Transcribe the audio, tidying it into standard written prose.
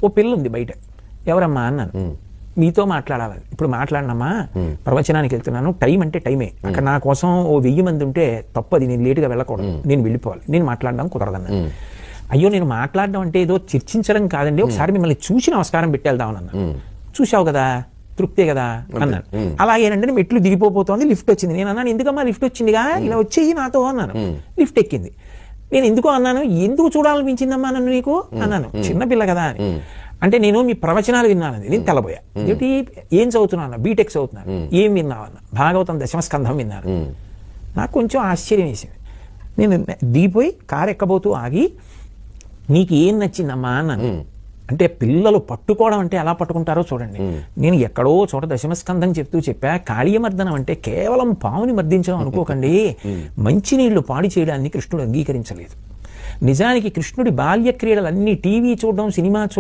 ఓ పిల్ల ఉంది బయట, ఎవరమ్మా అన్నాను. మీతో మాట్లాడాలి. ఇప్పుడు మాట్లాడినమ్మా, ప్రవచనానికి వెళ్తున్నాను, టైం అంటే టైమే, అక్కడ నా కోసం ఓ 1000 మంది ఉంటే తప్పది, నేను లేటుగా వెళ్ళకూడదు, నేను వెళ్ళిపోవాలి, నేను మాట్లాడడం కుదరదన్నా. అయ్యో నేను మాట్లాడడం అంటే ఏదో చర్చించడం కాదండి, ఒకసారి మిమ్మల్ని చూసి నమస్కారం పెట్టి వెళ్దామన్నా. చూసావు కదా, తృప్తే కదా అన్నాను. అలాగేనంటే మెట్లు దిగిపోతోంది, లిఫ్ట్ వచ్చింది. నేను అన్నాను, ఎందుకమ్మా లిఫ్ట్ వచ్చిందిగా, ఇలా వచ్చేయి నాతో అన్నాను. లిఫ్ట్ ఎక్కింది. నేను ఎందుకో అన్నాను, ఎందుకు చూడాలనిపించిందమ్మా నన్ను నీకు అన్నాను, చిన్నపిల్ల కదా అని. అంటే నేను మీ ప్రవచనాలు విన్నాను, నేను తెల్లబోయా. ఏంటి, ఏం చదువుతున్నాను, బీటెక్ చదువుతున్నాను. ఏం విన్నావన్నా, భాగవతం 10వ స్కంధం విన్నాను. నాకు కొంచెం ఆశ్చర్యం వేసింది. నేను దిగిపోయి కారు ఎక్కబోతూ ఆగి, నీకు ఏం నచ్చిందమ్మా అన్నాను. అంటే పిల్లలు పట్టుకోవడం అంటే ఎలా పట్టుకుంటారో చూడండి. నేను ఎక్కడో చోట 10వ స్కంధం చెప్తూ చెప్పా, కాళీయమర్దనం అంటే కేవలం పావుని మర్దించడం అనుకోకండి, మంచినీళ్లు పాడి చేయడాన్ని కృష్ణుడు అంగీకరించలేదు. నిజానికి కృష్ణుడి బాల్య క్రీడలన్నీ టీవీ చూడడం, సినిమా చూడడం